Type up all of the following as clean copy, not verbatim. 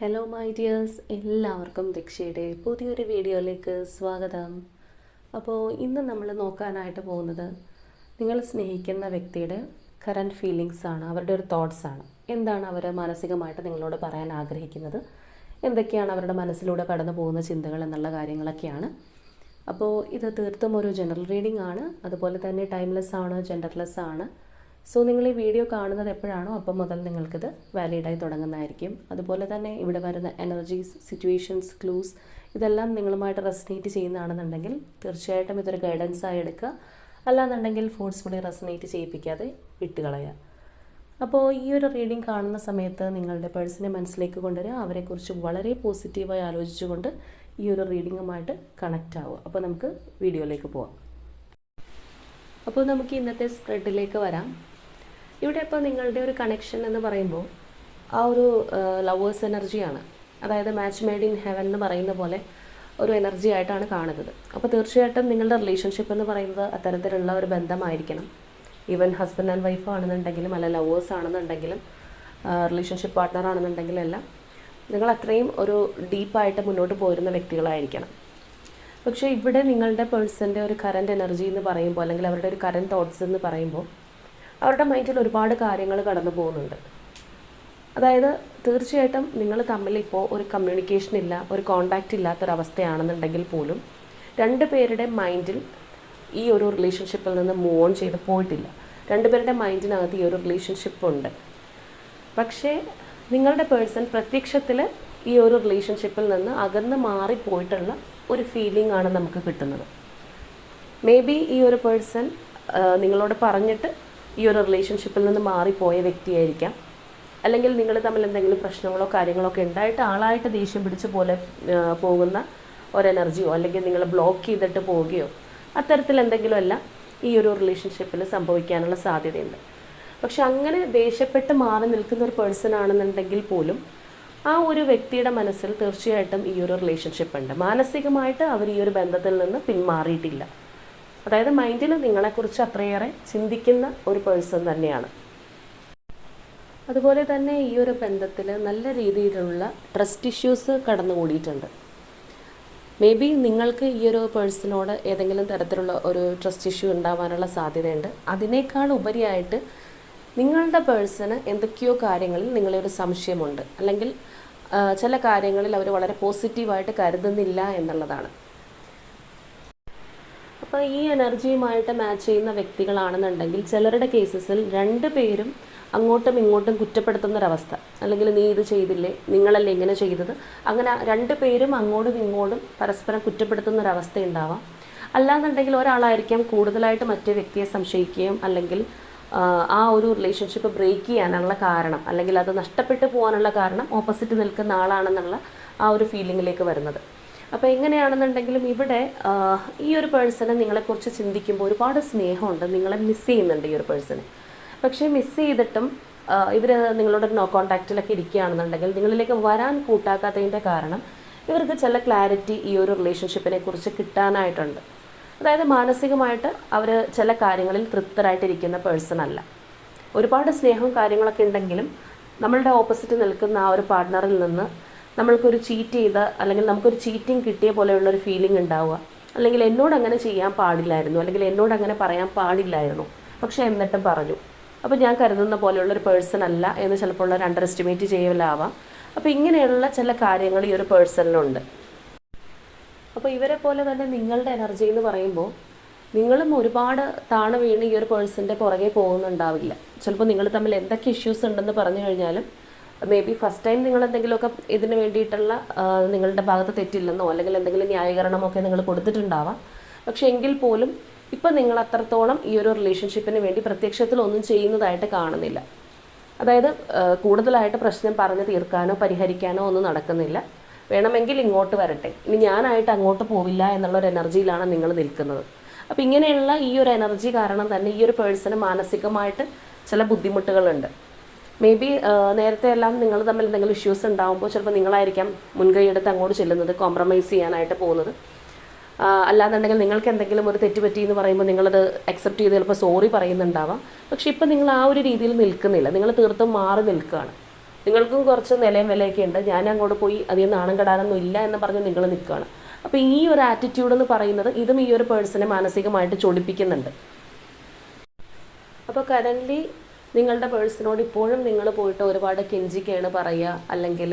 Hello my dears, എല്ലാവർക്കും ദീക്ഷയുടെ പുതിയൊരു വീഡിയോയിലേക്ക് സ്വാഗതം. അപ്പോൾ ഇന്ന് നമ്മൾ നോക്കാനായിട്ട് പോകുന്നത് നിങ്ങൾ സ്നേഹിക്കുന്ന വ്യക്തിയുടെ കറൻറ്റ് ഫീലിങ്സ് ആണ്, അവരുടെ ഒരു തോട്ട്സ് ആണ്. എന്താണ് അവർ മാനസികമായിട്ട് നിങ്ങളോട് പറയാൻ ആഗ്രഹിക്കുന്നത്, എന്തൊക്കെയാണ് അവരുടെ മനസ്സിലൂടെ കടന്നു പോകുന്ന ചിന്തകൾ എന്നുള്ള കാര്യങ്ങളൊക്കെയാണ്. അപ്പോൾ ഇത് തീർത്തും ഒരു ജനറൽ റീഡിംഗ് ആണ്, അതുപോലെ തന്നെ ടൈംലെസ് ആണ്, ജെൻഡർലെസ് ആണ്. സോ നിങ്ങൾ ഈ വീഡിയോ കാണുന്നത് എപ്പോഴാണോ അപ്പം മുതൽ നിങ്ങൾക്കിത് വാലിഡായി തുടങ്ങുന്നതായിരിക്കും. അതുപോലെ തന്നെ ഇവിടെ വരുന്ന എനർജീസ്, സിറ്റുവേഷൻസ്, ക്ലൂസ് ഇതെല്ലാം നിങ്ങളുമായിട്ട് റെസനേറ്റ് ചെയ്യുന്നതാണെന്നുണ്ടെങ്കിൽ തീർച്ചയായിട്ടും ഇതൊരു ഗൈഡൻസായി എടുക്കുക. അല്ലാന്നുണ്ടെങ്കിൽ ഫോഴ്സ്ഫുള്ളി റെസനേറ്റ് ചെയ്യിപ്പിക്കാതെ വിട്ടുകളയുക. അപ്പോൾ ഈ ഒരു റീഡിംഗ് കാണുന്ന സമയത്ത് നിങ്ങളുടെ പേഴ്സണെ മനസ്സിലേക്ക് കൊണ്ടുവരിക, അവരെക്കുറിച്ച് വളരെ പോസിറ്റീവായി ആലോചിച്ചുകൊണ്ട് ഈ ഒരു റീഡിങ്ങുമായിട്ട് കണക്റ്റ് ആവുക. അപ്പോൾ നമുക്ക് വീഡിയോയിലേക്ക് പോവാം. അപ്പോൾ നമുക്ക് ഇന്നത്തെ സ്പ്രെഡിലേക്ക് വരാം. ഇവിടെ ഇപ്പോൾ നിങ്ങളുടെ ഒരു കണക്ഷൻ എന്ന് പറയുമ്പോൾ ആ ഒരു ലവേഴ്സ് എനർജിയാണ്, അതായത് മാച്ച് മെയ്ഡ് ഇൻ ഹെവൻ എന്ന് പറയുന്ന പോലെ ഒരു എനർജി ആയിട്ടാണ് കാണുന്നത്. അപ്പോൾ തീർച്ചയായിട്ടും നിങ്ങളുടെ റിലേഷൻഷിപ്പ് എന്ന് പറയുന്നത് അത്തരത്തിലുള്ള ഒരു ബന്ധമായിരിക്കണം. ഈവൻ ഹസ്ബൻഡ് ആൻഡ് വൈഫ് ആണെന്നുണ്ടെങ്കിലും, അല്ല ലവേഴ്സ് ആണെന്നുണ്ടെങ്കിലും, റിലേഷൻഷിപ്പ് പാർട്ട്ണർ ആണെന്നുണ്ടെങ്കിലും എല്ലാം നിങ്ങൾ അത്രയും ഒരു ഡീപ്പായിട്ട് മുന്നോട്ട് പോരുന്ന വ്യക്തികളായിരിക്കണം. പക്ഷേ ഇവിടെ നിങ്ങളുടെ പേഴ്സൻ്റെ ഒരു കറൻറ്റ് എനർജി എന്ന് പറയുമ്പോൾ, അല്ലെങ്കിൽ അവരുടെ ഒരു കറൻറ്റ് തോട്ട്സ് എന്ന് പറയുമ്പോൾ അവരുടെ മൈൻഡിൽ ഒരുപാട് കാര്യങ്ങൾ കടന്നു പോകുന്നുണ്ട്. അതായത് തീർച്ചയായിട്ടും നിങ്ങൾ തമ്മിൽ ഇപ്പോൾ ഒരു കമ്മ്യൂണിക്കേഷൻ ഇല്ല, ഒരു കോണ്ടാക്റ്റ് ഇല്ലാത്തൊരവസ്ഥയാണെന്നുണ്ടെങ്കിൽ പോലും രണ്ട് പേരുടെ മൈൻഡിൽ ഈ ഒരു റിലേഷൻഷിപ്പിൽ നിന്ന് മൂവ് ഓൺ ചെയ്ത് പോയിട്ടില്ല. രണ്ടുപേരുടെ മൈൻഡിനകത്ത് ഈ ഒരു റിലേഷൻഷിപ്പ് ഉണ്ട്. പക്ഷേ നിങ്ങളുടെ പേഴ്സൺ പ്രത്യക്ഷത്തിൽ ഈ ഒരു റിലേഷൻഷിപ്പിൽ നിന്ന് അകന്ന് മാറിപ്പോയിട്ടുള്ള ഒരു ഫീലിംഗ് ആണ് നമുക്ക് കിട്ടുന്നത്. മേ ബി ഈ ഒരു പേഴ്സൺ നിങ്ങളോട് പറഞ്ഞിട്ട് ഈ ഒരു റിലേഷൻഷിപ്പിൽ നിന്ന് മാറിപ്പോയ വ്യക്തിയായിരിക്കാം. അല്ലെങ്കിൽ നിങ്ങൾ തമ്മിൽ എന്തെങ്കിലും പ്രശ്നങ്ങളോ കാര്യങ്ങളോ ഒക്കെ ഉണ്ടായിട്ട് ആളായിട്ട് ദേഷ്യം പിടിച്ച പോലെ പോകുന്ന ഒരു എനർജിയോ, അല്ലെങ്കിൽ നിങ്ങൾ ബ്ലോക്ക് ചെയ്തിട്ട് പോവുകയോ അത്തരത്തിൽ എന്തെങ്കിലും അല്ല ഈ ഒരു റിലേഷൻഷിപ്പിൽ സംഭവിക്കാനുള്ള സാധ്യതയുണ്ട്. പക്ഷെ അങ്ങനെ ദേഷ്യപ്പെട്ട് മാറി നിൽക്കുന്ന ഒരു പേഴ്സൺ ആണെന്നുണ്ടെങ്കിൽ പോലും ആ ഒരു വ്യക്തിയുടെ മനസ്സിൽ തീർച്ചയായിട്ടും ഈ ഒരു റിലേഷൻഷിപ്പ് ഉണ്ട്. മാനസികമായിട്ട് അവർ ഈ ഒരു ബന്ധത്തിൽ നിന്ന് പിന്മാറിയിട്ടില്ല. അതായത് മൈൻഡിൽ നിങ്ങളെക്കുറിച്ച് അത്രയേറെ ചിന്തിക്കുന്ന ഒരു പേഴ്സൺ തന്നെയാണ്. അതുപോലെ തന്നെ ഈ ഒരു ബന്ധത്തിൽ നല്ല രീതിയിലുള്ള ട്രസ്റ്റ് ഇഷ്യൂസ് കടന്നുകൂടിയിട്ടുണ്ട്. മേ ബി നിങ്ങൾക്ക് ഈ ഒരു പേഴ്സണോട് ഏതെങ്കിലും തരത്തിലുള്ള ഒരു ട്രസ്റ്റ് ഇഷ്യൂ ഉണ്ടാവാനുള്ള സാധ്യതയുണ്ട്. അതിനേക്കാൾ ഉപരിയായിട്ട് നിങ്ങളുടെ പേഴ്സണ് എന്തൊക്കെയോ കാര്യങ്ങളിൽ നിങ്ങളൊരു സംശയമുണ്ട്, അല്ലെങ്കിൽ ചില കാര്യങ്ങളിൽ അവർ വളരെ പോസിറ്റീവായിട്ട് കരുതുന്നില്ല എന്നുള്ളതാണ്. അപ്പോൾ ഈ എനർജിയുമായിട്ട് മാച്ച് ചെയ്യുന്ന വ്യക്തികളാണെന്നുണ്ടെങ്കിൽ ചിലരുടെ കേസസിൽ രണ്ട് പേരും അങ്ങോട്ടും ഇങ്ങോട്ടും കുറ്റപ്പെടുത്തുന്നൊരവസ്ഥ, അല്ലെങ്കിൽ നീ ഇത് ചെയ്തില്ലേ, നിങ്ങളല്ലേ ഇങ്ങനെ ചെയ്തത്, അങ്ങനെ രണ്ട് പേരും അങ്ങോട്ടും ഇങ്ങോട്ടും പരസ്പരം കുറ്റപ്പെടുത്തുന്നൊരവസ്ഥ ഉണ്ടാവാം. അല്ലാന്നുണ്ടെങ്കിൽ ഒരാളായിരിക്കാം കൂടുതലായിട്ട് മറ്റേ വ്യക്തിയെ സംശയിക്കുകയും അല്ലെങ്കിൽ ആ ഒരു റിലേഷൻഷിപ്പ് ബ്രേക്ക് ചെയ്യാനുള്ള കാരണം, അല്ലെങ്കിൽ അത് നഷ്ടപ്പെട്ടു പോകാനുള്ള കാരണം ഓപ്പോസിറ്റ് നിൽക്കുന്ന ആളാണെന്നുള്ള ആ ഒരു ഫീലിങ്ങിലേക്ക് വരുന്നത്. അപ്പോൾ എങ്ങനെയാണെന്നുണ്ടെങ്കിലും ഇവിടെ ഈ ഒരു പേഴ്സണെ നിങ്ങളെക്കുറിച്ച് ചിന്തിക്കുമ്പോൾ ഒരുപാട് സ്നേഹമുണ്ട്, നിങ്ങളെ മിസ് ചെയ്യുന്നുണ്ട് ഈ ഒരു പേഴ്സണെ. പക്ഷേ മിസ് ചെയ്തിട്ടും ഇവർ നിങ്ങളുടെ നോ കോൺടാക്റ്റിലൊക്കെ ഇരിക്കുകയാണെന്നുണ്ടെങ്കിൽ നിങ്ങളിലേക്ക് വരാൻ കൂട്ടാക്കാത്തതിൻ്റെ കാരണം ഇവർക്ക് ചില ക്ലാരിറ്റി ഈ ഒരു റിലേഷൻഷിപ്പിനെ കുറിച്ച് കിട്ടാനായിട്ടുണ്ട്. അതായത് മാനസികമായിട്ട് അവർ ചില കാര്യങ്ങളിൽ തൃപ്തരായിട്ടിരിക്കുന്ന പേഴ്സൺ അല്ല. ഒരുപാട് സ്നേഹവും കാര്യങ്ങളൊക്കെ ഉണ്ടെങ്കിലും നമ്മളുടെ ഓപ്പോസിറ്റ് നിൽക്കുന്ന ആ ഒരു പാർട്ട്ണറിൽ നിന്ന് നമ്മൾക്കൊരു ചീറ്റ് ചെയ്ത, അല്ലെങ്കിൽ നമുക്കൊരു ചീറ്റിംഗ് കിട്ടിയ പോലെയുള്ളൊരു ഫീലിംഗ് ഉണ്ടാവുക, അല്ലെങ്കിൽ എന്നോട് അങ്ങനെ ചെയ്യാൻ പാടില്ലായിരുന്നു, അല്ലെങ്കിൽ എന്നോട് അങ്ങനെ പറയാൻ പാടില്ലായിരുന്നു, പക്ഷേ എന്നിട്ടും പറഞ്ഞു, അപ്പോൾ ഞാൻ കരുതുന്ന പോലെയുള്ളൊരു പേഴ്സൺ അല്ല എന്ന് ചിലപ്പോൾ ഉള്ളൊരു അണ്ടർ എസ്റ്റിമേറ്റ് ചെയ്യലാവാം. അപ്പോൾ ഇങ്ങനെയുള്ള ചില കാര്യങ്ങൾ ഈ ഒരു പേഴ്സണിലുണ്ട്. അപ്പോൾ ഇവരെ പോലെ തന്നെ നിങ്ങളുടെ എനർജി എന്ന് പറയുമ്പോൾ നിങ്ങളും ഒരുപാട് താണു വീണ് ഈ ഒരു പേഴ്സൻ്റെ പുറകെ പോകുന്നുണ്ടാവില്ല. ചിലപ്പോൾ നിങ്ങൾ തമ്മിൽ എന്തൊക്കെ ഇഷ്യൂസ് ഉണ്ടെന്ന് പറഞ്ഞു കഴിഞ്ഞാലും മേ ബി ഫസ്റ്റ് ടൈം നിങ്ങൾ എന്തെങ്കിലുമൊക്കെ ഇതിന് വേണ്ടിയിട്ടുള്ള നിങ്ങളുടെ ഭാഗത്ത് തെറ്റില്ലെന്നോ അല്ലെങ്കിൽ എന്തെങ്കിലും ന്യായീകരണമൊക്കെ നിങ്ങൾ കൊടുത്തിട്ടുണ്ടാവാം. പക്ഷേ എങ്കിൽ പോലും ഇപ്പം നിങ്ങൾ അത്രത്തോളം ഈ ഒരു റിലേഷൻഷിപ്പിന് വേണ്ടി പ്രത്യക്ഷത്തിൽ ഒന്നും ചെയ്യുന്നതായിട്ട് കാണുന്നില്ല. അതായത് കൂടുതലായിട്ട് പ്രശ്നം പറഞ്ഞ് തീർക്കാനോ പരിഹരിക്കാനോ ഒന്നും നടക്കുന്നില്ല. വേണമെങ്കിൽ ഇങ്ങോട്ട് വരട്ടെ, ഇനി ഞാനായിട്ട് അങ്ങോട്ട് പോവില്ല എന്നുള്ളൊരു എനർജിയിലാണ് നിങ്ങൾ നിൽക്കുന്നത്. അപ്പോൾ ഇങ്ങനെയുള്ള ഈ ഒരു എനർജി കാരണം തന്നെ ഈ ഒരു പേഴ്സണ് മാനസികമായിട്ട് ചില ബുദ്ധിമുട്ടുകളുണ്ട്. മേ ബി നേരത്തെ എല്ലാം നിങ്ങൾ തമ്മിൽ എന്തെങ്കിലും ഇഷ്യൂസ് ഉണ്ടാകുമ്പോൾ ചിലപ്പോൾ നിങ്ങളായിരിക്കാം മുൻകൈ എടുത്ത് അങ്ങോട്ട് ചെല്ലുന്നത്, കോംപ്രമൈസ് ചെയ്യാനായിട്ട് പോകുന്നത്. അല്ലാന്നുണ്ടെങ്കിൽ നിങ്ങൾക്ക് എന്തെങ്കിലും ഒരു തെറ്റ് പറ്റി എന്ന് പറയുമ്പോൾ നിങ്ങളത് അക്സെപ്റ്റ് ചെയ്ത് ചിലപ്പോൾ സോറി പറയുന്നുണ്ടാവാം. പക്ഷേ ഇപ്പം നിങ്ങൾ ആ ഒരു രീതിയിൽ നിൽക്കുന്നില്ല, നിങ്ങൾ തീർത്തും മാറി നിൽക്കുകയാണ്. നിങ്ങൾക്കും കുറച്ച് നിലയും വിലയൊക്കെ ഉണ്ട്, ഞാൻ അങ്ങോട്ട് പോയി അധികം നാണം കെടാനൊന്നും ഇല്ല എന്ന് പറഞ്ഞ് നിങ്ങൾ നിൽക്കുകയാണ്. അപ്പോൾ ഈ ഒരു ആറ്റിറ്റ്യൂഡ് എന്ന് പറയുന്നത് ഇതും ഈ ഒരു പേഴ്സണെ മാനസികമായിട്ട് ചൊടിപ്പിക്കുന്നുണ്ട്. അപ്പോൾ കറൻ്റ്ലി നിങ്ങളുടെ പേഴ്സണോട് ഇപ്പോഴും നിങ്ങൾ പോയിട്ട് ഒരുപാട് കെഞ്ചിക്കുകയാണ് പറയുക, അല്ലെങ്കിൽ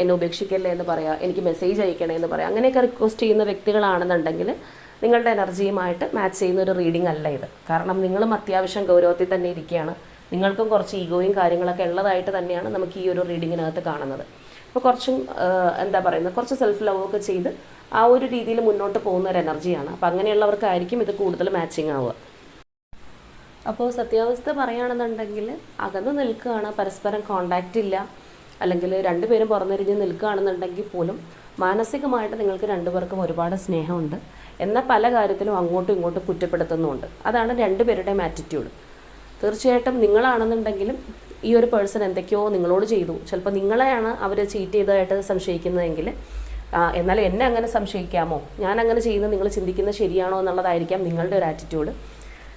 എന്നെ ഉപേക്ഷിക്കല്ലേ എന്ന് പറയുക, എനിക്ക് മെസ്സേജ് അയക്കണേ എന്ന് പറയുക, അങ്ങനെയൊക്കെ റിക്വസ്റ്റ് ചെയ്യുന്ന വ്യക്തികളാണെന്നുണ്ടെങ്കിൽ നിങ്ങളുടെ എനർജിയുമായിട്ട് മാച്ച് ചെയ്യുന്ന ഒരു റീഡിംഗ് അല്ല ഇത്. കാരണം നിങ്ങളും അത്യാവശ്യം ഗൗരവത്തിൽ തന്നെ ഇരിക്കുകയാണ്, നിങ്ങൾക്കും കുറച്ച് ഈഗോയും കാര്യങ്ങളൊക്കെ ഉള്ളതായിട്ട് തന്നെയാണ് നമുക്ക് ഈ ഒരു റീഡിങ്ങിനകത്ത് കാണുന്നത്. അപ്പോൾ കുറച്ചും എന്താ പറയുന്നത്, കുറച്ച് സെൽഫ് ലവ് ഒക്കെ ചെയ്ത് ആ ഒരു രീതിയിൽ മുന്നോട്ട് പോകുന്ന ഒരു എനർജിയാണ്. അപ്പോൾ അങ്ങനെയുള്ളവർക്കായിരിക്കും ഇത് കൂടുതൽ മാച്ചിങ് ആവുക. അപ്പോൾ സത്യാവസ്ഥ പറയുകയാണെന്നുണ്ടെങ്കിൽ അകന്ന് നിൽക്കുകയാണ്, പരസ്പരം കോണ്ടാക്റ്റ് ഇല്ല, അല്ലെങ്കിൽ രണ്ടുപേരും പുറന്നിരിഞ്ഞ് നിൽക്കുകയാണെന്നുണ്ടെങ്കിൽ പോലും മാനസികമായിട്ട് നിങ്ങൾക്ക് രണ്ടുപേർക്കും ഒരുപാട് സ്നേഹമുണ്ട്, എന്നാൽ പല കാര്യത്തിലും അങ്ങോട്ടും ഇങ്ങോട്ടും കുറ്റപ്പെടുത്തുന്നുമുണ്ട്. അതാണ് രണ്ടുപേരുടെയും ആറ്റിറ്റ്യൂഡ്. തീർച്ചയായിട്ടും നിങ്ങളാണെന്നുണ്ടെങ്കിലും ഈ ഒരു പേഴ്സൺ എന്തൊക്കെയോ നിങ്ങളോട് ചെയ്തു, ചിലപ്പോൾ നിങ്ങളെയാണ് അവർ ചീറ്റ് ചെയ്തതായിട്ട് സംശയിക്കുന്നതെങ്കിൽ എന്നാൽ എന്നെ അങ്ങനെ സംശയിക്കാമോ, ഞാൻ അങ്ങനെ ചെയ്യുന്നത് നിങ്ങൾ ചിന്തിക്കുന്നത് ശരിയാണോ എന്നുള്ളതായിരിക്കാം നിങ്ങളുടെ ഒരു ആറ്റിറ്റ്യൂഡ്.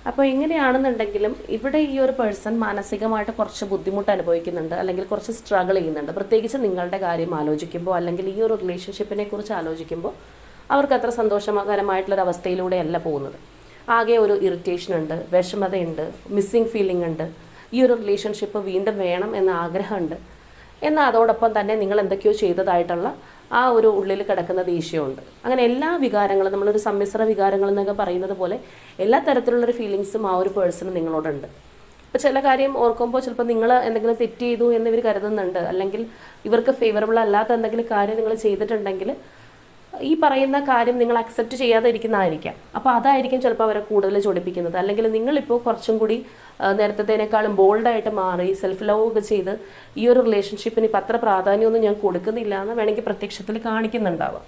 അപ്പോൾ എങ്ങനെയാണെന്നുണ്ടെങ്കിലും ഇവിടെ ഈ ഒരു പേഴ്സൺ മാനസികമായിട്ട് കുറച്ച് ബുദ്ധിമുട്ട് അനുഭവിക്കുന്നുണ്ട്, അല്ലെങ്കിൽ കുറച്ച് സ്ട്രഗിൾ ചെയ്യുന്നുണ്ട്. പ്രത്യേകിച്ച് നിങ്ങളുടെ കാര്യം ആലോചിക്കുമ്പോൾ, അല്ലെങ്കിൽ ഈ ഒരു റിലേഷൻഷിപ്പിനെ കുറിച്ച് ആലോചിക്കുമ്പോൾ അവർക്ക് അത്ര സന്തോഷകരമായിട്ടുള്ളൊരവസ്ഥയിലൂടെയല്ല പോകുന്നത്. ആകെ ഒരു ഇറിറ്റേഷൻ ഉണ്ട്, വിഷമതയുണ്ട്, മിസ്സിങ് ഫീലിംഗ് ഉണ്ട്, ഈ ഒരു റിലേഷൻഷിപ്പ് വീണ്ടും വേണം എന്ന ആഗ്രഹമുണ്ട്. എന്നാൽ അതോടൊപ്പം തന്നെ നിങ്ങൾ എന്തൊക്കെയോ ചെയ്തതായിട്ടുള്ള ആ ഒരു ഉള്ളിൽ കിടക്കുന്ന ദേഷ്യമുണ്ട്. അങ്ങനെ എല്ലാ വികാരങ്ങളും, നമ്മളൊരു സമ്മിശ്ര വികാരങ്ങൾ എന്നൊക്കെ പറയുന്നത് പോലെ എല്ലാ തരത്തിലുള്ളൊരു ഫീലിങ്സും ആ ഒരു പേഴ്സണ് നിങ്ങളോടുണ്ട്. ഇപ്പോൾ ചില കാര്യം ഓർക്കുമ്പോൾ ചിലപ്പോൾ നിങ്ങൾ എന്തെങ്കിലും തെറ്റ് ചെയ്തു എന്ന് ഇവർ കരുതുന്നുണ്ട്, അല്ലെങ്കിൽ ഇവർക്ക് ഫേവറബിൾ അല്ലാത്ത എന്തെങ്കിലും കാര്യം നിങ്ങൾ ചെയ്തിട്ടുണ്ടെങ്കിൽ ഈ പറയുന്ന കാര്യം നിങ്ങൾ അക്സെപ്റ്റ് ചെയ്യാതെ ഇരിക്കുന്നതായിരിക്കാം. അപ്പോൾ അതായിരിക്കും ചിലപ്പോൾ അവരെ കൂടുതൽ ചൊടിപ്പിക്കുന്നത്. അല്ലെങ്കിൽ നിങ്ങളിപ്പോൾ കുറച്ചും കൂടി നേരത്തേനേക്കാളും ബോൾഡായിട്ട് മാറി സെൽഫ് ലവ് ഒക്കെ ചെയ്ത് ഈ ഒരു റിലേഷൻഷിപ്പിന് ഇപ്പം അത്ര പ്രാധാന്യമൊന്നും ഞാൻ കൊടുക്കുന്നില്ല എന്ന് വേണമെങ്കിൽ പ്രത്യക്ഷത്തിൽ കാണിക്കുന്നുണ്ടാവാം.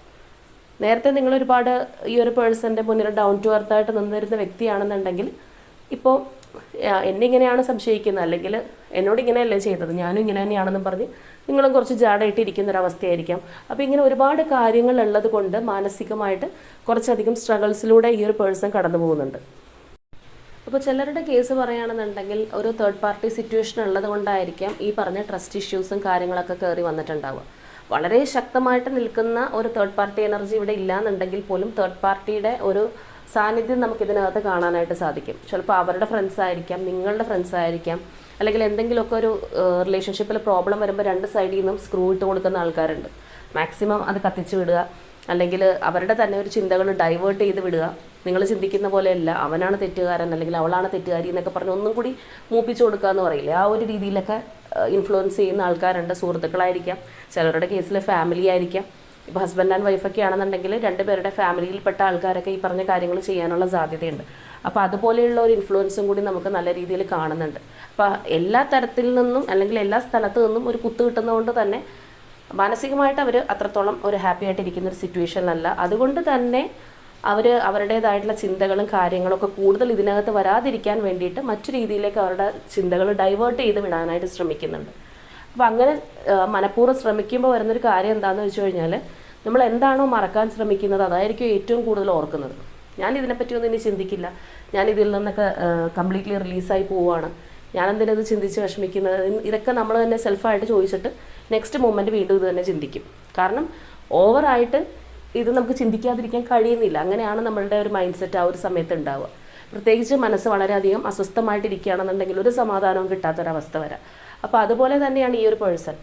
നേരത്തെ നിങ്ങളൊരുപാട് ഈ ഒരു പേഴ്സൻ്റെ മുന്നിൽ ഡൗൺ ടു എർത്ത് ആയിട്ട് നിന്നിരുന്ന വ്യക്തിയാണെന്നുണ്ടെങ്കിൽ ഇപ്പോൾ എന്നെ ഇങ്ങനെയാണ് സംശയിക്കുന്നത്, അല്ലെങ്കിൽ എന്നോട് ഇങ്ങനെയല്ലേ ചെയ്തത്, ഞാനും ഇങ്ങനെ തന്നെയാണെന്നും പറഞ്ഞ് നിങ്ങളും കുറച്ച് ജാടായിട്ട് ഇരിക്കുന്നൊരവസ്ഥയായിരിക്കാം. അപ്പോൾ ഇങ്ങനെ ഒരുപാട് കാര്യങ്ങൾ ഉള്ളത് കൊണ്ട് മാനസികമായിട്ട് കുറച്ചധികം സ്ട്രഗിൾസിലൂടെ ഈ ഒരു പേഴ്സൺ കടന്നു പോകുന്നുണ്ട്. അപ്പോൾ ചിലരുടെ കേസ് പറയുകയാണെന്നുണ്ടെങ്കിൽ ഒരു തേർഡ് പാർട്ടി സിറ്റുവേഷൻ ഉള്ളത് കൊണ്ടായിരിക്കാം ഈ പറഞ്ഞ ട്രസ്റ്റ് ഇഷ്യൂസും കാര്യങ്ങളൊക്കെ കയറി വന്നിട്ടുണ്ടാവുക. വളരെ ശക്തമായിട്ട് നിൽക്കുന്ന ഒരു തേർഡ് പാർട്ടി എനർജി ഇവിടെ ഇല്ലയെന്നുണ്ടെങ്കിൽ പോലും തേർഡ് പാർട്ടിയുടെ ഒരു സാന്നിധ്യം നമുക്കിതിനകത്ത് കാണാനായിട്ട് സാധിക്കും. ചിലപ്പോൾ അവരുടെ ഫ്രണ്ട്സ് ആയിരിക്കാം, നിങ്ങളുടെ ഫ്രണ്ട്സ് ആയിരിക്കാം, അല്ലെങ്കിൽ എന്തെങ്കിലുമൊക്കെ ഒരു റിലേഷൻഷിപ്പിൽ പ്രോബ്ലം വരുമ്പോൾ രണ്ട് സൈഡിൽ നിന്നും സ്ക്രൂ ഇട്ട് കൊടുക്കുന്ന ആൾക്കാരുണ്ട്. മാക്സിമം അത് കത്തിച്ച് വിടുക, അല്ലെങ്കിൽ അവരുടെ തന്നെ ഒരു ചിന്തകൾ ഡൈവേർട്ട് ചെയ്ത് വിടുക. നിങ്ങൾ ചിന്തിക്കുന്ന പോലെയല്ല, അവനാണ് തെറ്റുകാരൻ അല്ലെങ്കിൽ അവളാണ് തെറ്റുകാരി എന്നൊക്കെ പറഞ്ഞ് ഒന്നും കൂടി മൂപ്പിച്ചു കൊടുക്കുക എന്ന് പറയില്ലേ, ആ ഒരു രീതിയിലൊക്കെ ഇൻഫ്ലുവൻസ് ചെയ്യുന്ന ആൾക്കാരുണ്ട്. സുഹൃത്തുക്കളായിരിക്കാം, ചിലരുടെ കേസിൽ ഫാമിലി ആയിരിക്കാം. ഇപ്പോൾ ഹസ്ബൻഡ് ആൻഡ് വൈഫൊക്കെ ആണെന്നുണ്ടെങ്കിൽ രണ്ടുപേരുടെ ഫാമിലിയിൽപ്പെട്ട ആൾക്കാരൊക്കെ ഈ പറഞ്ഞ കാര്യങ്ങൾ ചെയ്യാനുള്ള സാധ്യതയുണ്ട്. അപ്പോൾ അതുപോലെയുള്ള ഒരു ഇൻഫ്ലുവൻസും കൂടി നമുക്ക് നല്ല രീതിയിൽ കാണുന്നുണ്ട്. അപ്പോൾ എല്ലാ തരത്തിൽ നിന്നും അല്ലെങ്കിൽ എല്ലാ സ്ഥലത്തു നിന്നും ഒരു കുത്ത് കിട്ടുന്നതുകൊണ്ട് തന്നെ മാനസികമായിട്ട് അവർ അത്രത്തോളം ഒരു ഹാപ്പി ആയിട്ടിരിക്കുന്ന ഒരു സിറ്റുവേഷനിലല്ല. അതുകൊണ്ട് തന്നെ അവർ അവരുടേതായിട്ടുള്ള ചിന്തകളും കാര്യങ്ങളൊക്കെ കൂടുതൽ ഇതിനകത്ത് വരാതിരിക്കാൻ വേണ്ടിയിട്ട് മറ്റു രീതിയിലേക്ക് അവരുടെ ചിന്തകൾ ഡൈവേർട്ട് ചെയ്ത് വിടാനായിട്ട് ശ്രമിക്കുന്നുണ്ട്. അപ്പോൾ അങ്ങനെ മനഃപൂർവ്വം ശ്രമിക്കുമ്പോൾ വരുന്നൊരു കാര്യം എന്താണെന്ന് വെച്ച് കഴിഞ്ഞാൽ, നമ്മൾ എന്താണോ മറക്കാൻ ശ്രമിക്കുന്നത് അതായിരിക്കും ഏറ്റവും കൂടുതൽ ഓർക്കുന്നത്. ഞാൻ ഇതിനെപ്പറ്റിയൊന്നും ഇനി ചിന്തിക്കില്ല, ഞാൻ ഇതിൽ നിന്നൊക്കെ കംപ്ലീറ്റ്ലി റിലീസായി പോവുകയാണ്, ഞാനെന്തിനത് ചിന്തിച്ച് വിഷമിക്കുന്നത്, ഇതൊക്കെ നമ്മൾ തന്നെ സെൽഫായിട്ട് ചോദിച്ചിട്ട് നെക്സ്റ്റ് മൊമെൻറ്റ് വീണ്ടും ഇത് തന്നെ ചിന്തിക്കും. കാരണം ഓവറായിട്ട് ഇത് നമുക്ക് ചിന്തിക്കാതിരിക്കാൻ കഴിയുന്നില്ല. അങ്ങനെയാണ് നമ്മളുടെ ഒരു മൈൻഡ് സെറ്റ് ആ ഒരു സമയത്ത് ഉണ്ടാവുക. പ്രത്യേകിച്ച് മനസ്സ് വളരെയധികം അസ്വസ്ഥമായിട്ടിരിക്കുകയാണെന്നുണ്ടെങ്കിൽ ഒരു സമാധാനവും കിട്ടാത്തൊരവസ്ഥ വരാം. അപ്പോൾ അതുപോലെ തന്നെയാണ് ഈ ഒരു പേഴ്സൺ.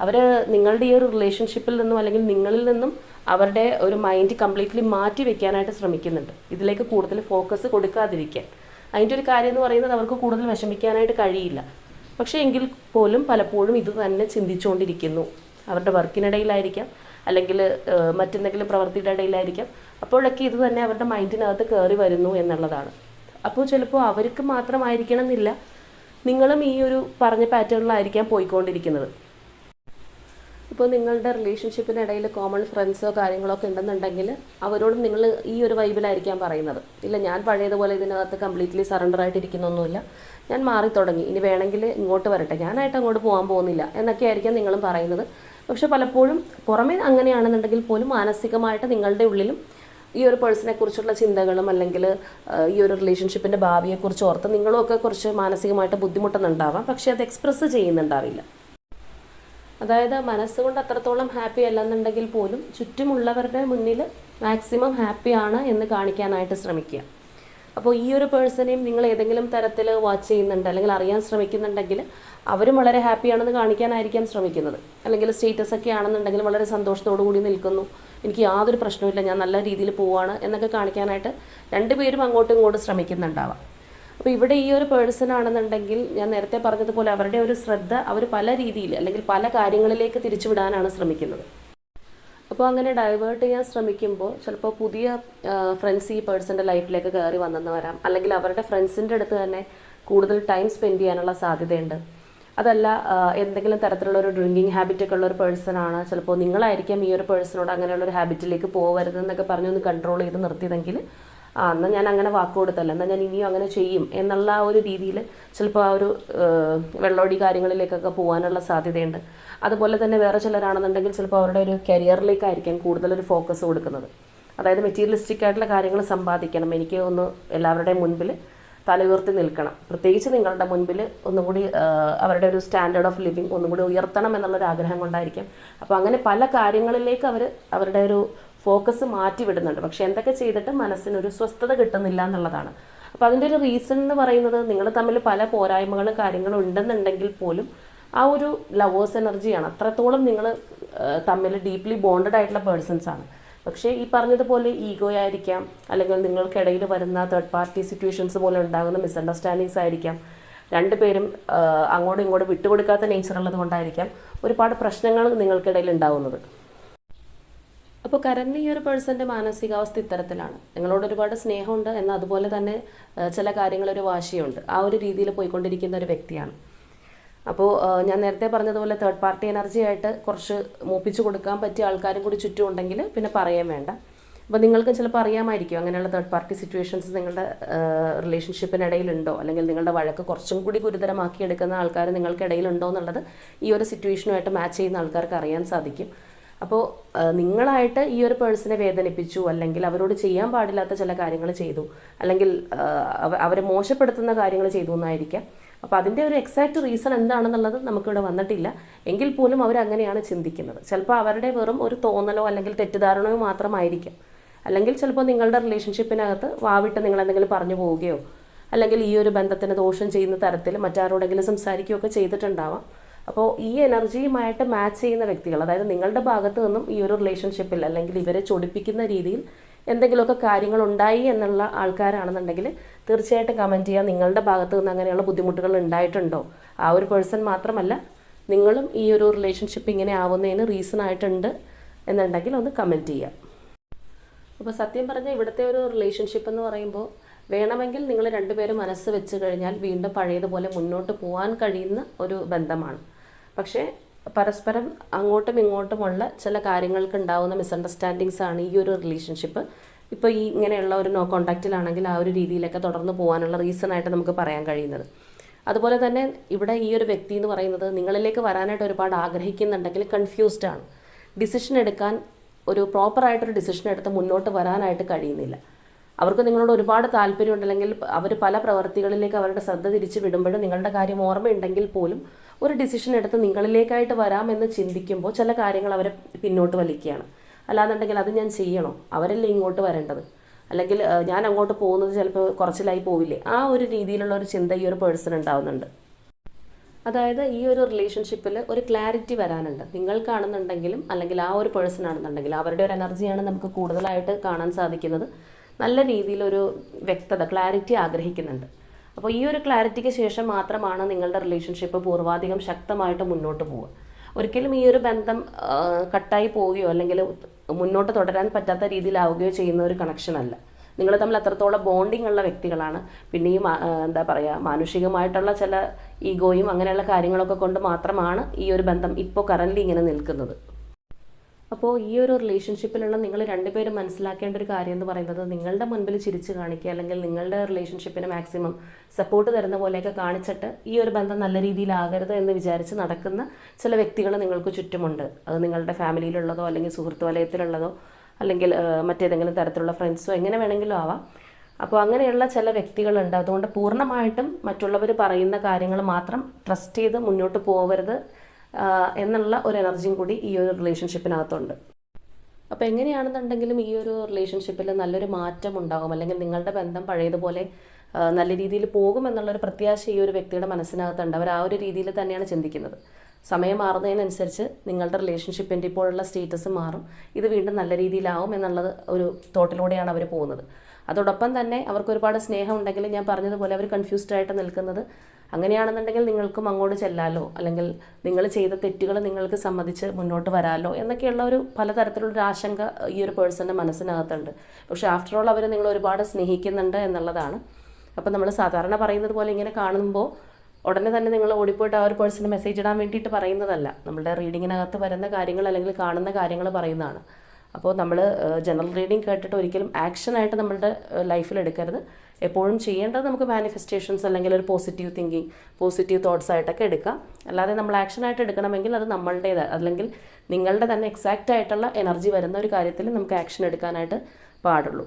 അവർ നിങ്ങളുടെ ഈ ഒരു റിലേഷൻഷിപ്പിൽ നിന്നും അല്ലെങ്കിൽ നിങ്ങളിൽ നിന്നും അവരുടെ ഒരു മൈൻഡ് കംപ്ലീറ്റ്ലി മാറ്റി വെക്കാനായിട്ട് ശ്രമിക്കുന്നുണ്ട്, ഇതിലേക്ക് കൂടുതൽ ഫോക്കസ് കൊടുക്കാതിരിക്കാൻ. അതിൻ്റെ ഒരു കാര്യം എന്ന് പറയുന്നത് അവർക്ക് കൂടുതൽ വിഷമിക്കാനായിട്ട് കഴിയില്ല. പക്ഷേ എങ്കിൽ പോലും പലപ്പോഴും ഇത് തന്നെ ചിന്തിച്ചുകൊണ്ടിരിക്കുന്നു. അവരുടെ വർക്കിനിടയിലായിരിക്കാം, അല്ലെങ്കിൽ മറ്റെന്തെങ്കിലും പ്രവൃത്തിയുടെ ഇടയിലായിരിക്കാം. അപ്പോഴൊക്കെ ഇത് തന്നെ അവരുടെ മൈൻഡിനകത്ത് കയറി വരുന്നു എന്നുള്ളതാണ്. അപ്പോൾ ചിലപ്പോൾ അവർക്ക് മാത്രമായിരിക്കണം എന്നില്ല, നിങ്ങളും ഈ ഒരു പറഞ്ഞ പാറ്റേണിലായിരിക്കാം പോയിക്കൊണ്ടിരിക്കുന്നത്. ഇപ്പോൾ നിങ്ങളുടെ റിലേഷൻഷിപ്പിനിടയിൽ കോമൺ ഫ്രണ്ട്സോ കാര്യങ്ങളോ ഒക്കെ ഉണ്ടെന്നുണ്ടെങ്കിൽ അവരോടും നിങ്ങൾ ഈ ഒരു വൈബിലായിരിക്കാം പറയുന്നത്, ഇല്ല ഞാൻ പഴയതുപോലെ ഇതിനകത്ത് കംപ്ലീറ്റ്ലി സറണ്ടർ ആയിട്ടിരിക്കുന്നൊന്നുമില്ല, ഞാൻ മാറി തുടങ്ങി, ഇനി വേണമെങ്കിൽ ഇങ്ങോട്ട് വരട്ടെ, ഞാനായിട്ട് അങ്ങോട്ട് പോകാൻ പോകുന്നില്ല എന്നൊക്കെ ആയിരിക്കാം നിങ്ങളും പറയുന്നത്. പക്ഷെ പലപ്പോഴും പുറമേ അങ്ങനെയാണെന്നുണ്ടെങ്കിൽ പോലും മാനസികമായിട്ട് നിങ്ങളുടെ ഉള്ളിലും ഈ ഒരു പേഴ്സണെ കുറിച്ചുള്ള ചിന്തകളും അല്ലെങ്കിൽ ഈ ഒരു റിലേഷൻഷിപ്പിൻ്റെ ഭാവിയെക്കുറിച്ച് ഓർത്ത് നിങ്ങളുമൊക്കെ കുറച്ച് മാനസികമായിട്ട് ബുദ്ധിമുട്ടുന്നുണ്ടാവാം. പക്ഷേ അത് എക്സ്പ്രസ് ചെയ്യുന്നുണ്ടാവില്ല. അതായത് മനസ്സുകൊണ്ട് അത്രത്തോളം ഹാപ്പി അല്ലെന്നുണ്ടെങ്കിൽ പോലും ചുറ്റുമുള്ളവരുടെ മുന്നിൽ മാക്സിമം ഹാപ്പിയാണ് എന്ന് കാണിക്കാനായിട്ട് ശ്രമിക്കുക. അപ്പോൾ ഈ ഒരു പേഴ്സണെയും നിങ്ങൾ ഏതെങ്കിലും തരത്തിൽ വാച്ച് ചെയ്യുന്നുണ്ട് അല്ലെങ്കിൽ അറിയാൻ ശ്രമിക്കുന്നുണ്ടെങ്കിൽ അവരും വളരെ ഹാപ്പിയാണെന്ന് കാണിക്കാനായിരിക്കാം ശ്രമിക്കുന്നത്. അല്ലെങ്കിൽ സ്റ്റേറ്റസ് ഒക്കെ ആണെന്നുണ്ടെങ്കിൽ വളരെ സന്തോഷത്തോടു കൂടി നിൽക്കുന്നു, എനിക്ക് യാതൊരു പ്രശ്നമില്ല, ഞാൻ നല്ല രീതിയിൽ പോവാണ് എന്നൊക്കെ കാണിക്കാനായിട്ട് രണ്ടുപേരും അങ്ങോട്ടും ഇങ്ങോട്ടും ശ്രമിക്കുന്നുണ്ടാവാം. അപ്പോൾ ഇവിടെ ഈ ഒരു പേഴ്സൺ ആണെന്നുണ്ടെങ്കിൽ ഞാൻ നേരത്തെ പറഞ്ഞതുപോലെ അവരുടെ ഒരു ശ്രദ്ധ അവർ പല രീതിയിൽ അല്ലെങ്കിൽ പല കാര്യങ്ങളിലേക്ക് തിരിച്ചുവിടാനാണ് ശ്രമിക്കുന്നത്. അപ്പോൾ അങ്ങനെ ഡൈവേർട്ട് ചെയ്യാൻ ശ്രമിക്കുമ്പോൾ ചിലപ്പോൾ പുതിയ ഫ്രണ്ട്സ് ഈ പേഴ്സൻ്റെ ലൈഫിലേക്ക് കയറി വന്നെന്ന് വരാം, അല്ലെങ്കിൽ അവരുടെ ഫ്രണ്ട്സിൻ്റെ അടുത്ത് തന്നെ കൂടുതൽ ടൈം സ്പെൻഡ് ചെയ്യാനുള്ള സാധ്യതയുണ്ട്. അതല്ല എന്തെങ്കിലും തരത്തിലുള്ള ഒരു ഡ്രിങ്കിങ് ഹാബിറ്റൊക്കെ ഉള്ള ഒരു പേഴ്സണാണ്, ചിലപ്പോൾ നിങ്ങളായിരിക്കാം ഈ ഒരു പേഴ്സണോട് അങ്ങനെയുള്ളൊരു ഹാബിറ്റിലേക്ക് പോകരുതെന്നൊക്കെ പറഞ്ഞൊന്ന് കൺട്രോൾ ചെയ്ത് നിർത്തിയതെങ്കിൽ എന്നാൽ ഞാൻ അങ്ങനെ വാക്ക് കൊടുത്തല്ല, എന്നാൽ ഞാൻ ഇനിയും അങ്ങനെ ചെയ്യും എന്നുള്ള ആ ഒരു രീതിയിൽ ചിലപ്പോൾ ആ ഒരു വെള്ളോടി കാര്യങ്ങളിലേക്കൊക്കെ പോകാനുള്ള സാധ്യതയുണ്ട്. അതുപോലെ തന്നെ വേറെ ചിലരാണെന്നുണ്ടെങ്കിൽ ചിലപ്പോൾ അവരുടെ ഒരു കരിയറിലേക്കായിരിക്കും കൂടുതലൊരു ഫോക്കസ് കൊടുക്കുന്നത്. അതായത് മെറ്റീരിയലിസ്റ്റിക് ആയിട്ടുള്ള കാര്യങ്ങൾ സമ്പാദിക്കണം, എനിക്ക് ഒന്ന് എല്ലാവരുടെയും മുൻപിൽ തല ഉയർത്തി നിൽക്കണം, പ്രത്യേകിച്ച് നിങ്ങളുടെ മുൻപിൽ ഒന്നും കൂടി അവരുടെ ഒരു സ്റ്റാൻഡേർഡ് ഓഫ് ലിവിങ് ഒന്നും കൂടി ഉയർത്തണം എന്നുള്ളൊരു ആഗ്രഹം കൊണ്ടായിരിക്കും. അപ്പോൾ അങ്ങനെ പല കാര്യങ്ങളിലേക്ക് അവരുടെ ഒരു ഫോക്കസ് മാറ്റി വിടുന്നുണ്ട്. പക്ഷെ എന്തൊക്കെ ചെയ്തിട്ട് മനസ്സിനൊരു സ്വസ്ഥത കിട്ടുന്നില്ല എന്നുള്ളതാണ്. അപ്പോൾ അതിൻ്റെ ഒരു റീസൺ എന്ന് പറയുന്നത് നിങ്ങൾ തമ്മിൽ പല പോരായ്മകളും കാര്യങ്ങളും ഉണ്ടെന്നുണ്ടെങ്കിൽ പോലും ആ ഒരു ലവേഴ്സ് എനർജിയാണ്, അത്രത്തോളം നിങ്ങൾ തമ്മിൽ ഡീപ്ലി ബോണ്ടഡ് ആയിട്ടുള്ള പേഴ്സൺസ് ആണ്. പക്ഷേ ഈ പറഞ്ഞതുപോലെ ഈഗോ ആയിരിക്കാം, അല്ലെങ്കിൽ നിങ്ങൾക്കിടയിൽ വരുന്ന തേർഡ് പാർട്ടി സിറ്റുവേഷൻസ് പോലെ ഉണ്ടാകുന്ന മിസ്അണ്ടർസ്റ്റാൻഡിങ്സ് ആയിരിക്കാം, രണ്ടുപേരും അങ്ങോട്ടും ഇങ്ങോട്ടും വിട്ടുകൊടുക്കാത്ത നേച്ചർ ഉള്ളത് കൊണ്ടായിരിക്കാം ഒരുപാട് പ്രശ്നങ്ങൾ നിങ്ങൾക്കിടയിൽ ഉണ്ടാകുന്നത്. അപ്പോൾ കറന്റ് ഈ ഒരു പേഴ്സൻ്റെ മാനസികാവസ്ഥ ഇത്തരത്തിലാണ്. നിങ്ങളോട് ഒരുപാട് സ്നേഹമുണ്ട്, എന്നാൽ അതുപോലെ തന്നെ ചില കാര്യങ്ങളൊരു വാശിയുണ്ട്, ആ ഒരു രീതിയിൽ പോയിക്കൊണ്ടിരിക്കുന്ന ഒരു വ്യക്തിയാണ്. അപ്പോൾ ഞാൻ നേരത്തെ പറഞ്ഞതുപോലെ തേർഡ് പാർട്ടി എനർജി ആയിട്ട് കുറച്ച് മൂപ്പിച്ച് കൊടുക്കാൻ പറ്റിയ ആൾക്കാരും കൂടി ചുറ്റും ഉണ്ടെങ്കിൽ പിന്നെ പറയാൻ വേണ്ട. അപ്പോൾ നിങ്ങൾക്ക് ചിലപ്പോൾ അറിയാമായിരിക്കും അങ്ങനെയുള്ള തേർഡ് പാർട്ടി സിറ്റുവേഷൻസ് നിങ്ങളുടെ റിലേഷൻഷിപ്പിനിടയിലുണ്ടോ, അല്ലെങ്കിൽ നിങ്ങളുടെ വഴക്ക് കുറച്ചും കൂടി ഗുരുതരമാക്കി എടുക്കുന്ന ആൾക്കാർ നിങ്ങൾക്കിടയിലുണ്ടോ എന്നുള്ളത് ഈ ഒരു സിറ്റുവേഷനുമായിട്ട് മാച്ച് ചെയ്യുന്ന ആൾക്കാർക്ക് അറിയാൻ സാധിക്കും. അപ്പോൾ നിങ്ങളായിട്ട് ഈ ഒരു പേഴ്സണെ വേദനിപ്പിച്ചു, അല്ലെങ്കിൽ അവരോട് ചെയ്യാൻ പാടില്ലാത്ത ചില കാര്യങ്ങൾ ചെയ്തു, അല്ലെങ്കിൽ അവരെ മോശപ്പെടുത്തുന്ന കാര്യങ്ങൾ ചെയ്തു എന്നായിരിക്കാം. അപ്പോൾ അതിൻ്റെ ഒരു എക്സാക്റ്റ് റീസൺ എന്താണെന്നുള്ളത് നമുക്കിവിടെ വന്നിട്ടില്ല. എങ്കിൽ പോലും അവരങ്ങനെയാണ് ചിന്തിക്കുന്നത്. ചിലപ്പോൾ അവരുടെ വെറും ഒരു തോന്നലോ അല്ലെങ്കിൽ തെറ്റിദ്ധാരണയോ മാത്രമായിരിക്കാം. അല്ലെങ്കിൽ ചിലപ്പോൾ നിങ്ങളുടെ റിലേഷൻഷിപ്പിനകത്ത് വാവിട്ട് നിങ്ങൾ എന്തെങ്കിലും പറഞ്ഞു പോവുകയോ അല്ലെങ്കിൽ ഈ ഒരു ബന്ധത്തിന് ദോഷം ചെയ്യുന്ന തരത്തിൽ മറ്റാരോടെങ്കിലും സംസാരിക്കുകയൊക്കെ ചെയ്തിട്ടുണ്ടാവാം. അപ്പോൾ ഈ എനർജിയുമായിട്ട് മാച്ച് ചെയ്യുന്ന വ്യക്തികൾ, അതായത് നിങ്ങളുടെ ഭാഗത്തു നിന്നും ഈ ഒരു റിലേഷൻഷിപ്പിൽ അല്ലെങ്കിൽ ഇവരെ ചൊടിപ്പിക്കുന്ന രീതിയിൽ എന്തെങ്കിലുമൊക്കെ കാര്യങ്ങൾ ഉണ്ടായി എന്നുള്ള ആൾക്കാരാണെന്നുണ്ടെങ്കിൽ തീർച്ചയായിട്ടും കമൻറ്റ് ചെയ്യുക. നിങ്ങളുടെ ഭാഗത്തു നിന്ന് അങ്ങനെയുള്ള ബുദ്ധിമുട്ടുകൾ ഉണ്ടായിട്ടുണ്ടോ? ആ ഒരു പേഴ്സൺ മാത്രമല്ല, നിങ്ങളും ഈ ഒരു റിലേഷൻഷിപ്പ് ഇങ്ങനെ ആവുന്നതിന് റീസൺ ആയിട്ടുണ്ട് എന്നുണ്ടെങ്കിൽ ഒന്ന് കമൻറ്റ് ചെയ്യുക. അപ്പോൾ സത്യം പറഞ്ഞാൽ ഇവിടുത്തെ ഒരു റിലേഷൻഷിപ്പ് എന്ന് പറയുമ്പോൾ വേണമെങ്കിൽ നിങ്ങൾ രണ്ടുപേരും മനസ്സ് വെച്ച് കഴിഞ്ഞാൽ വീണ്ടും പഴയതുപോലെ മുന്നോട്ട് പോകാൻ കഴിയുന്ന ഒരു ബന്ധമാണ്. പക്ഷേ പരസ്പരം അങ്ങോട്ടും ഇങ്ങോട്ടുമുള്ള ചില കാര്യങ്ങൾക്ക് ഉണ്ടാകുന്ന മിസ്അണ്ടർസ്റ്റാൻഡിങ്സ് ആണ് ഈ ഒരു റിലേഷൻഷിപ്പ് ഇപ്പോൾ ഈ ഇങ്ങനെയുള്ള ഒരു നോ കോൺടാക്റ്റിലാണെങ്കിൽ ആ ഒരു രീതിയിലൊക്കെ തുടർന്ന് പോകാനുള്ള റീസണായിട്ട് നമുക്ക് പറയാൻ കഴിയുന്നത്. അതുപോലെ തന്നെ ഇവിടെ ഈ ഒരു വ്യക്തി എന്ന് പറയുന്നത് നിങ്ങളിലേക്ക് വരാനായിട്ട് ഒരുപാട് ആഗ്രഹിക്കുന്നുണ്ടെങ്കിൽ കൺഫ്യൂസ്ഡ് ആണ്. ഡിസിഷൻ എടുക്കാൻ ഒരു പ്രോപ്പറായിട്ടൊരു ഡിസിഷൻ എടുത്ത് മുന്നോട്ട് വരാനായിട്ട് കഴിയുന്നില്ല. അവർക്ക് നിങ്ങളോട് ഒരുപാട് താല്പര്യമുണ്ട്, അല്ലെങ്കിൽ അവർ പല പ്രവർത്തികളിലേക്ക് അവരുടെ ശ്രദ്ധ തിരിച്ചു വിടുമ്പോഴും നിങ്ങളുടെ കാര്യം ഓർമ്മയുണ്ടെങ്കിൽ പോലും ഒരു ഡിസിഷൻ എടുത്ത് നിങ്ങളിലേക്കായിട്ട് വരാമെന്ന് ചിന്തിക്കുമ്പോൾ ചില കാര്യങ്ങൾ അവരെ പിന്നോട്ട് വലിക്കുകയാണ്. അല്ലാന്നുണ്ടെങ്കിൽ അത് ഞാൻ ചെയ്യണോ, അവരല്ലേ ഇങ്ങോട്ട് വരേണ്ടത്, അല്ലെങ്കിൽ ഞാൻ അങ്ങോട്ട് പോകുന്നത് ചിലപ്പോൾ കുറച്ചിലായി പോവില്ലേ, ആ ഒരു രീതിയിലുള്ള ഒരു ചിന്ത ഈ ഒരു പേഴ്സൺ ഉണ്ടാവുന്നുണ്ട്. അതായത് ഈ ഒരു റിലേഷൻഷിപ്പിൽ ഒരു ക്ലാരിറ്റി വരാനുണ്ട്. നിങ്ങൾക്കാണെന്നുണ്ടെങ്കിലും അല്ലെങ്കിൽ ആ ഒരു പേഴ്സൺ ആണെന്നുണ്ടെങ്കിലും അവരുടെ ഒരു എനർജിയാണ് നമുക്ക് കൂടുതലായിട്ട് കാണാൻ സാധിക്കുന്നത്. നല്ല രീതിയിലൊരു വ്യക്തത, ക്ലാരിറ്റി ആഗ്രഹിക്കുന്നുണ്ട്. അപ്പോൾ ഈ ഒരു ക്ലാരിറ്റിക്ക് ശേഷം മാത്രമാണ് നിങ്ങളുടെ റിലേഷൻഷിപ്പ് പൂർവാധികം ശക്തമായിട്ട് മുന്നോട്ട് പോവുക. ഒരിക്കലും ഈ ഒരു ബന്ധം കട്ടായി പോവുകയോ അല്ലെങ്കിൽ മുന്നോട്ട് തുടരാൻ പറ്റാത്ത രീതിയിലാവുകയോ ചെയ്യുന്ന ഒരു കണക്ഷൻ അല്ല. നിങ്ങൾ തമ്മിൽ അത്രത്തോളം ബോണ്ടിങ് ഉള്ള വ്യക്തികളാണ്. പിന്നെ ഈ എന്താ പറയുക, മാനുഷികമായിട്ടുള്ള ചില ഈഗോയും അങ്ങനെയുള്ള കാര്യങ്ങളൊക്കെ കൊണ്ട് മാത്രമാണ് ഈ ഒരു ബന്ധം ഇപ്പോൾ കറൻ്റ് ഇങ്ങനെ നിൽക്കുന്നത്. അപ്പോൾ ഈ ഒരു റിലേഷൻഷിപ്പിലുള്ള നിങ്ങൾ രണ്ടുപേരും മനസ്സിലാക്കേണ്ട ഒരു കാര്യം എന്ന് പറയുന്നത്, നിങ്ങളുടെ മുൻപിൽ ചിരിച്ച് കാണിക്കുക അല്ലെങ്കിൽ നിങ്ങളുടെ റിലേഷൻഷിപ്പിന് മാക്സിമം സപ്പോർട്ട് തരുന്ന പോലെയൊക്കെ കാണിച്ചിട്ട് ഈ ഒരു ബന്ധം നല്ല രീതിയിലാകരുത് എന്ന് വിചാരിച്ച് നടക്കുന്ന ചില വ്യക്തികൾ നിങ്ങൾക്ക് ചുറ്റുമുണ്ട്. അത് നിങ്ങളുടെ ഫാമിലിയിലുള്ളതോ അല്ലെങ്കിൽ സുഹൃത്ത് വലയത്തിലുള്ളതോ അല്ലെങ്കിൽ മറ്റേതെങ്കിലും തരത്തിലുള്ള ഫ്രണ്ട്സോ എങ്ങനെ വേണമെങ്കിലും ആവാം. അപ്പോൾ അങ്ങനെയുള്ള ചില വ്യക്തികളുണ്ട്. അതുകൊണ്ട് പൂർണ്ണമായിട്ടും മറ്റുള്ളവർ പറയുന്ന കാര്യങ്ങൾ മാത്രം ട്രസ്റ്റ് ചെയ്ത് മുന്നോട്ട് പോകരുത് എന്നുള്ള ഒരു എനർജിയും കൂടി ഈ ഒരു റിലേഷൻഷിപ്പിനകത്തുണ്ട്. അപ്പോൾ എങ്ങനെയാണെന്നുണ്ടെങ്കിലും ഈ ഒരു റിലേഷൻഷിപ്പിൽ നല്ലൊരു മാറ്റം ഉണ്ടാകും, അല്ലെങ്കിൽ നിങ്ങളുടെ ബന്ധം പഴയതുപോലെ നല്ല രീതിയിൽ പോകുമെന്നുള്ളൊരു പ്രത്യാശ ഈ ഒരു വ്യക്തിയുടെ മനസ്സിനകത്തുണ്ട്. അവർ ആ ഒരു രീതിയിൽ തന്നെയാണ് ചിന്തിക്കുന്നത്. സമയം മാറുന്നതിനനുസരിച്ച് നിങ്ങളുടെ റിലേഷൻഷിപ്പിൻ്റെ ഇപ്പോഴുള്ള സ്റ്റേറ്റസ് മാറും, ഇത് വീണ്ടും നല്ല രീതിയിലാവും എന്നുള്ളത് ഒരു തോട്ടിലൂടെയാണ് അവർ പോകുന്നത്. അതോടൊപ്പം തന്നെ അവർക്ക് ഒരുപാട് സ്നേഹം ഉണ്ടെങ്കിലും ഞാൻ പറഞ്ഞതുപോലെ അവർ കൺഫ്യൂസ്ഡ് ആയിട്ട് നിൽക്കുന്നത്, അങ്ങനെയാണെന്നുണ്ടെങ്കിൽ നിങ്ങൾക്കും അങ്ങോട്ട് ചെല്ലാലോ, അല്ലെങ്കിൽ നിങ്ങൾ ചെയ്ത തെറ്റുകൾ നിങ്ങൾക്ക് സമ്മതിച്ച് മുന്നോട്ട് വരാലോ എന്നൊക്കെയുള്ള ഒരു പലതരത്തിലുള്ളൊരു ആശങ്ക ഈ ഒരു പേഴ്സൻ്റെ മനസ്സിനകത്തുണ്ട്. പക്ഷേ ആഫ്റ്റർ ഓൾ അവർ നിങ്ങൾ ഒരുപാട് സ്നേഹിക്കുന്നുണ്ട് എന്നുള്ളതാണ്. അപ്പോൾ നമ്മൾ സാധാരണ പറയുന്നത് പോലെ ഇങ്ങനെ കാണുമ്പോൾ ഉടനെ തന്നെ നിങ്ങൾ ഓടിപ്പോയിട്ട് ആ ഒരു പേഴ്സണ് മെസ്സേജ് ഇടാൻ വേണ്ടിയിട്ട് പറയുന്നതല്ല. നമ്മുടെ റീഡിങ്ങിനകത്ത് വരുന്ന കാര്യങ്ങൾ അല്ലെങ്കിൽ കാണുന്ന കാര്യങ്ങൾ പറയുന്നതാണ്. അപ്പോൾ നമ്മൾ ജനറൽ റീഡിങ് കേട്ടിട്ട് ഒരിക്കലും ആക്ഷനായിട്ട് നമ്മളുടെ ലൈഫിൽ എടുക്കരുത്. എപ്പോഴും ചെയ്യേണ്ടത് നമുക്ക് മാനിഫെസ്റ്റേഷൻസ് അല്ലെങ്കിൽ ഒരു പോസിറ്റീവ് തിങ്കിങ്, പോസിറ്റീവ് തോട്ട്സ് ആയിട്ടൊക്കെ എടുക്കാം. അല്ലാതെ നമ്മൾ ആക്ഷനായിട്ട് എടുക്കണമെങ്കിൽ അത് നമ്മളുടേത്, അല്ലെങ്കിൽ നിങ്ങളുടെ തന്നെ എക്സാക്റ്റ് ആയിട്ടുള്ള എനർജി വരുന്ന ഒരു കാര്യത്തിൽ നമുക്ക് ആക്ഷൻ എടുക്കാനായിട്ട് പാടുള്ളൂ.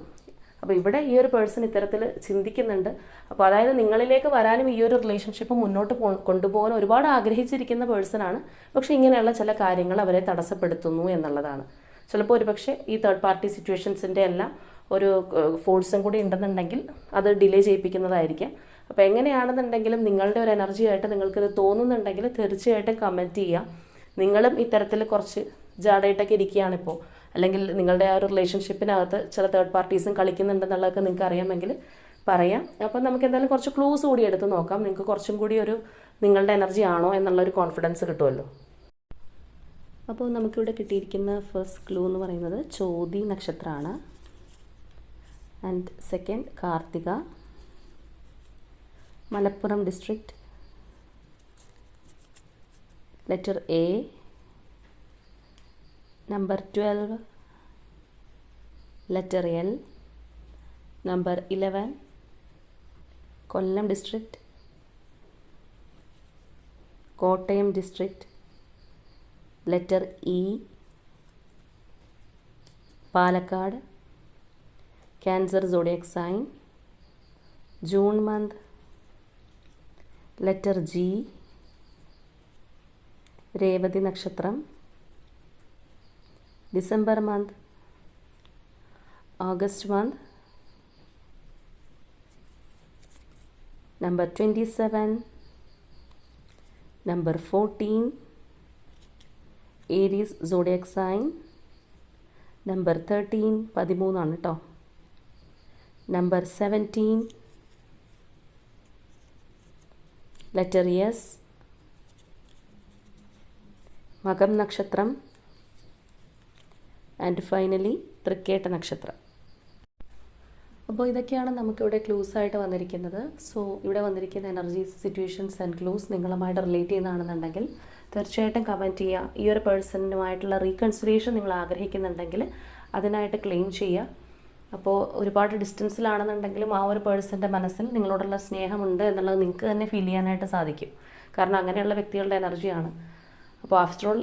അപ്പോൾ ഇവിടെ ഈ ഒരു പേഴ്സൺ ഇത്തരത്തിൽ ചിന്തിക്കുന്നുണ്ട്. അപ്പോൾ അതായത് നിങ്ങളിലേക്ക് വരാനും ഈ ഒരു റിലേഷൻഷിപ്പ് മുന്നോട്ട് കൊണ്ടുപോകാൻ ഒരുപാട് ആഗ്രഹിച്ചിരിക്കുന്ന പേഴ്സണാണ്. പക്ഷേ ഇങ്ങനെയുള്ള ചില കാര്യങ്ങൾ അവരെ തടസ്സപ്പെടുത്തുന്നു എന്നുള്ളതാണ്. ചിലപ്പോൾ ഒരുപക്ഷെ ഈ തേർഡ് പാർട്ടി സിറ്റുവേഷൻസിൻ്റെ എല്ലാം ഒരു ഫോഴ്സും കൂടി ഉണ്ടെന്നുണ്ടെങ്കിൽ അത് ഡിലേ ചെയ്യിപ്പിക്കുന്നതായിരിക്കാം. അപ്പോൾ എങ്ങനെയാണെന്നുണ്ടെങ്കിലും നിങ്ങളുടെ ഒരു എനർജി ആയിട്ട് നിങ്ങൾക്കിത് തോന്നുന്നുണ്ടെങ്കിൽ തീർച്ചയായിട്ടും കമൻറ്റ് ചെയ്യുക. നിങ്ങളും ഇത്തരത്തിൽ കുറച്ച് ജാടായിട്ടൊക്കെ ഇരിക്കുകയാണിപ്പോൾ, അല്ലെങ്കിൽ നിങ്ങളുടെ ആ ഒരു റിലേഷൻഷിപ്പിനകത്ത് ചില തേർഡ് പാർട്ടീസും കളിക്കുന്നുണ്ടെന്നുള്ളതൊക്കെ നിങ്ങൾക്ക് അറിയാമെങ്കിൽ പറയാം. അപ്പോൾ നമുക്ക് എന്തായാലും കുറച്ച് ക്ലൂസ് കൂടി എടുത്ത് നോക്കാം. നിങ്ങൾക്ക് കുറച്ചും കൂടി ഒരു നിങ്ങളുടെ എനർജി ആണോ എന്നുള്ളൊരു കോൺഫിഡൻസ് കിട്ടുമല്ലോ. അപ്പോൾ നമുക്കിവിടെ കിട്ടിയിരിക്കുന്ന ഫസ്റ്റ് ക്ലൂ എന്ന് പറയുന്നത് ചോതി നക്ഷത്രമാണ്. And second Karthika, Malappuram district, letter A, number 12, letter L, number 11, Kollam district, Kottayam district, letter E, Palakkad, cancer zodiac sign, June month, letter G, Revathi നക്ഷത്രം, December month, August month, number 27, number 14, Aries zodiac sign, number 13, 13 ആണ് കേട്ടോ, number 17, letter S, മകം നക്ഷത്രം, and finally തൃക്കേട്ട നക്ഷത്രം. അപ്പോൾ ഇതൊക്കെയാണ് നമുക്കിവിടെ clues ആയിട്ട് വന്നിരിക്കുന്നത്. സോ ഇവിടെ വന്നിരിക്കുന്ന എനർജീസ്, സിറ്റുവേഷൻസ് ആൻഡ് ക്ലൂസ് നിങ്ങളുമായിട്ട് റിലേറ്റ് ചെയ്യുന്നതാണെന്നുണ്ടെങ്കിൽ തീർച്ചയായിട്ടും കമൻറ്റ് ചെയ്യുക. ഈ ഒരു പേഴ്സണുമായിട്ടുള്ള റീകൺസിലിയേഷൻ നിങ്ങൾ ആഗ്രഹിക്കുന്നുണ്ടെങ്കിൽ അതിനായിട്ട് ക്ലെയിം ചെയ്യുക. അപ്പോൾ ഒരുപാട് ഡിസ്റ്റൻസിലാണെന്നുണ്ടെങ്കിലും ആ ഒരു പേഴ്സൻ്റെ മനസ്സിൽ നിങ്ങളോടുള്ള സ്നേഹമുണ്ട് എന്നുള്ളത് നിങ്ങൾക്ക് തന്നെ ഫീൽ ചെയ്യാനായിട്ട് സാധിക്കും. കാരണം അങ്ങനെയുള്ള വ്യക്തികളുടെ എനർജിയാണ്. അപ്പോൾ ആഫ്റ്റർ ഓൾ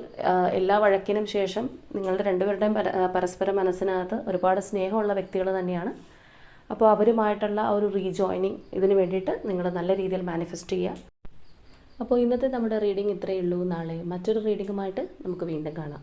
എല്ലാ വഴക്കിനും ശേഷം നിങ്ങളുടെ രണ്ടുപേരുടെയും പരസ്പര മനസ്സിനകത്ത് ഒരുപാട് സ്നേഹമുള്ള വ്യക്തികൾ തന്നെയാണ്. അപ്പോൾ അവരുമായിട്ടുള്ള ആ ഒരു റീജോയിനിങ് ഇതിന് വേണ്ടിയിട്ട് നിങ്ങൾ നല്ല രീതിയിൽ മാനിഫെസ്റ്റ് ചെയ്യുക. അപ്പോൾ ഇന്നത്തെ നമ്മുടെ റീഡിംഗ് ഇത്രയേ ഉള്ളൂ. നാളെ മറ്റൊരു റീഡിങ്ങുമായിട്ട് നമുക്ക് വീണ്ടും കാണാം.